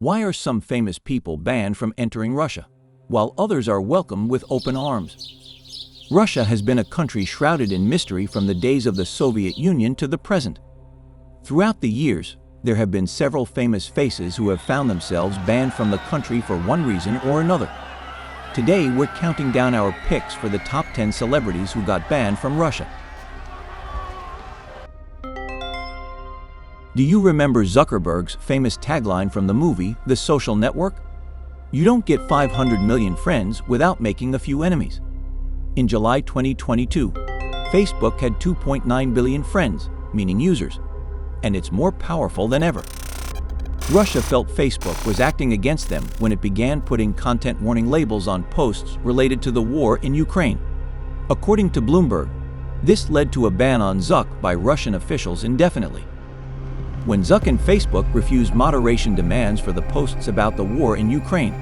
Why are some famous people banned from entering Russia, while others are welcomed with open arms? Russia has been a country shrouded in mystery from the days of the Soviet Union to the present. Throughout the years, there have been several famous faces who have found themselves banned from the country for one reason or another. Today, we're counting down our picks for the top 10 celebrities who got banned from Russia. Do you remember Zuckerberg's famous tagline from the movie The Social Network? You don't get 500 million friends without making a few enemies. In July 2022, Facebook had 2.9 billion friends, meaning users, and it's more powerful than ever. Russia felt Facebook was acting against them when it began putting content warning labels on posts related to the war in Ukraine. According to Bloomberg, this led to a ban on Zuck by Russian officials indefinitely. When Zuck and Facebook refused moderation demands for the posts about the war in Ukraine,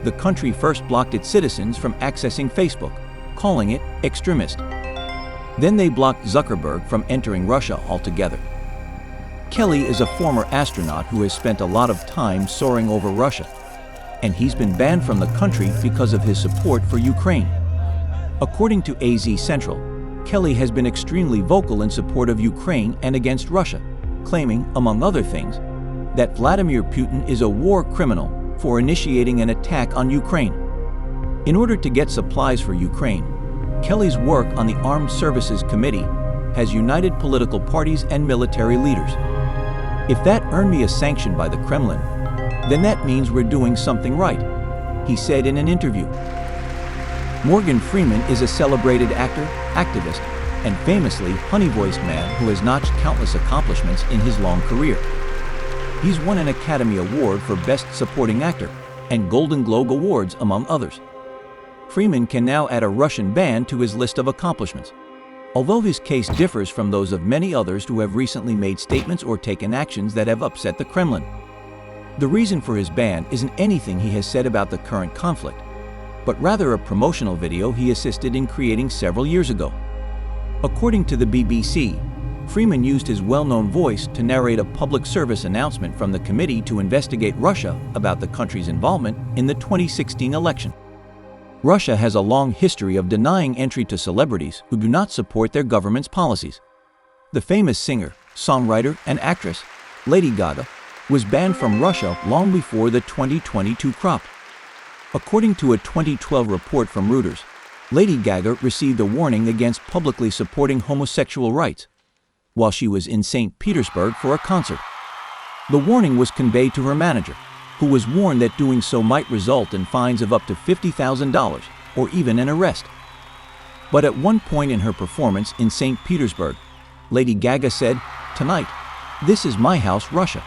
the country first blocked its citizens from accessing Facebook, calling it extremist. Then they blocked Zuckerberg from entering Russia altogether. Kelly is a former astronaut who has spent a lot of time soaring over Russia, and he's been banned from the country because of his support for Ukraine. According to AZ Central, Kelly has been extremely vocal in support of Ukraine and against Russia, claiming, among other things, that Vladimir Putin is a war criminal for initiating an attack on Ukraine. In order to get supplies for Ukraine, Kelly's work on the Armed Services Committee has united political parties and military leaders. If that earned me a sanction by the Kremlin, then that means we're doing something right, he said in an interview. Morgan Freeman is a celebrated actor, activist, and famously honey-voiced man who has notched countless accomplishments in his long career. He's won an Academy Award for Best Supporting Actor and Golden Globe Awards, among others. Freeman can now add a Russian ban to his list of accomplishments, although his case differs from those of many others who have recently made statements or taken actions that have upset the Kremlin. The reason for his ban isn't anything he has said about the current conflict, but rather a promotional video he assisted in creating several years ago. According to the BBC, Freeman used his well-known voice to narrate a public service announcement from the committee to investigate Russia about the country's involvement in the 2016 election. Russia has a long history of denying entry to celebrities who do not support their government's policies. The famous singer, songwriter, and actress, Lady Gaga, was banned from Russia long before the 2022 crop. According to a 2012 report from Reuters, Lady Gaga received a warning against publicly supporting homosexual rights while she was in St. Petersburg for a concert. The warning was conveyed to her manager, who was warned that doing so might result in fines of up to $50,000 or even an arrest. But at one point in her performance in St. Petersburg, Lady Gaga said, "Tonight, this is my house, Russia.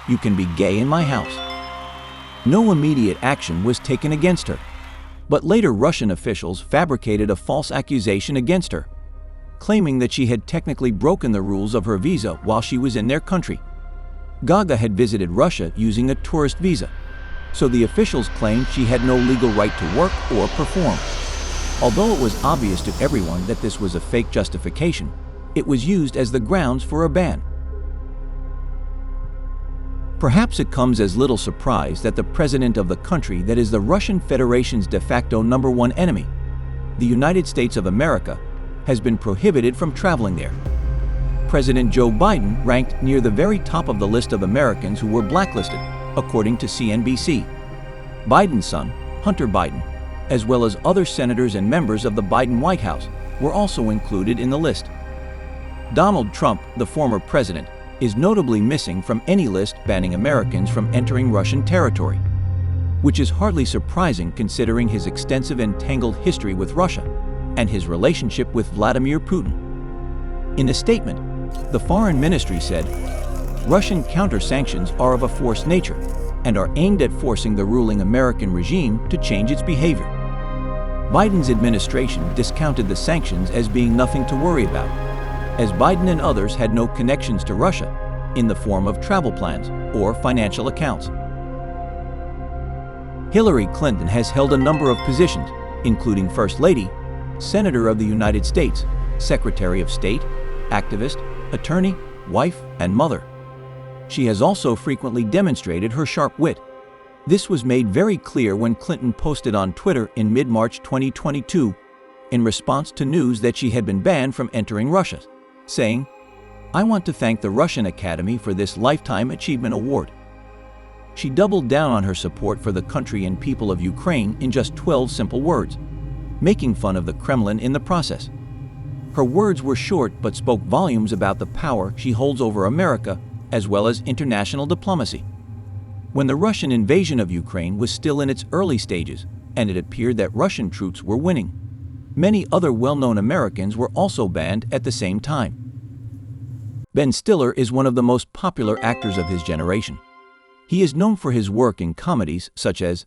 You can be gay in my house." No immediate action was taken against her, but later Russian officials fabricated a false accusation against her, claiming that she had technically broken the rules of her visa while she was in their country. Gaga had visited Russia using a tourist visa, so the officials claimed she had no legal right to work or perform. Although it was obvious to everyone that this was a fake justification, it was used as the grounds for a ban. Perhaps it comes as little surprise that the president of the country that is the Russian Federation's de facto #1 enemy, the United States of America, has been prohibited from traveling there. President Joe Biden ranked near the very top of the list of Americans who were blacklisted, according to CNBC. Biden's son, Hunter Biden, as well as other senators and members of the Biden White House, were also included in the list. Donald Trump, the former president, is notably missing from any list banning Americans from entering Russian territory, which is hardly surprising considering his extensive and tangled history with Russia and his relationship with Vladimir Putin. In a statement, the Foreign Ministry said, "Russian counter-sanctions are of a forced nature and are aimed at forcing the ruling American regime to change its behavior." Biden's administration discounted the sanctions as being nothing to worry about, as Biden and others had no connections to Russia in the form of travel plans or financial accounts. Hillary Clinton has held a number of positions, including First Lady, Senator of the United States, Secretary of State, activist, attorney, wife, and mother. She has also frequently demonstrated her sharp wit, This was made very clear when Clinton posted on Twitter in mid-March 2022 in response to news that she had been banned from entering Russia, saying, "I want to thank the Russian Academy for this Lifetime Achievement Award." She doubled down on her support for the country and people of Ukraine in just 12 simple words, making fun of the Kremlin in the process. Her words were short but spoke volumes about the power she holds over America as well as international diplomacy. When the Russian invasion of Ukraine was still in its early stages and it appeared that Russian troops were winning, many other well-known Americans were also banned at the same time. Ben Stiller is one of the most popular actors of his generation. He is known for his work in comedies such as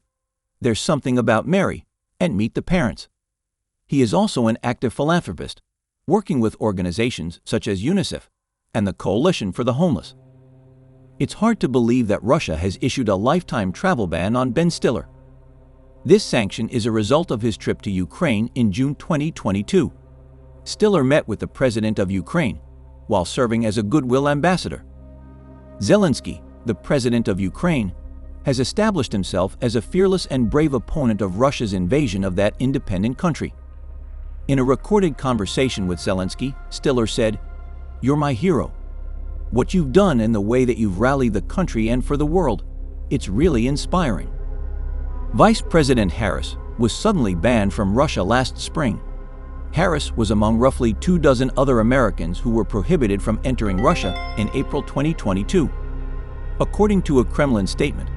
There's Something About Mary and Meet the Parents. He is also an active philanthropist, working with organizations such as UNICEF and the Coalition for the Homeless. It's hard to believe that Russia has issued a lifetime travel ban on Ben Stiller. This sanction is a result of his trip to Ukraine in June 2022. Stiller met with the president of Ukraine while serving as a goodwill ambassador. Zelensky, the president of Ukraine, has established himself as a fearless and brave opponent of Russia's invasion of that independent country. In a recorded conversation with Zelensky, Stiller said, "You're my hero. What you've done and the way that you've rallied the country and for the world, it's really inspiring." Vice President Harris was suddenly banned from Russia last spring. Harris was among roughly 24 other Americans who were prohibited from entering Russia in April 2022. According to a Kremlin statement,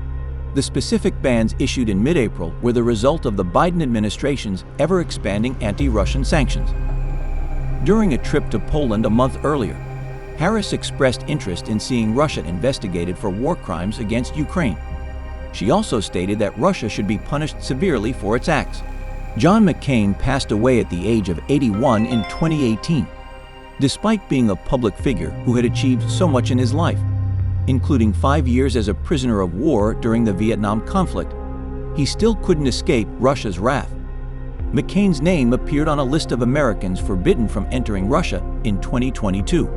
the specific bans issued in mid-April were the result of the Biden administration's ever-expanding anti-Russian sanctions. During a trip to Poland a month earlier, Harris expressed interest in seeing Russia investigated for war crimes against Ukraine. She also stated that Russia should be punished severely for its acts. John McCain passed away at the age of 81 in 2018. Despite being a public figure who had achieved so much in his life, including 5 years as a prisoner of war during the Vietnam conflict, he still couldn't escape Russia's wrath. McCain's name appeared on a list of Americans forbidden from entering Russia in 2022.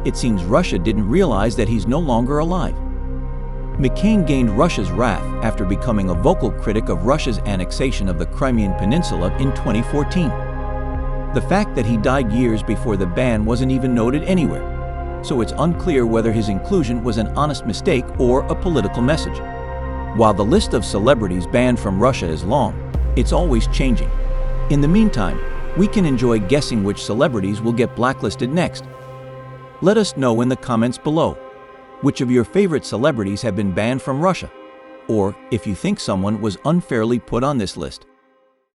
It seems Russia didn't realize that he's no longer alive. McCain gained Russia's wrath after becoming a vocal critic of Russia's annexation of the Crimean Peninsula in 2014. The fact that he died years before the ban wasn't even noted anywhere, so it's unclear whether his inclusion was an honest mistake or a political message. While the list of celebrities banned from Russia is long, it's always changing. In the meantime, we can enjoy guessing which celebrities will get blacklisted next. Let us know in the comments below which of your favorite celebrities have been banned from Russia, or if you think someone was unfairly put on this list.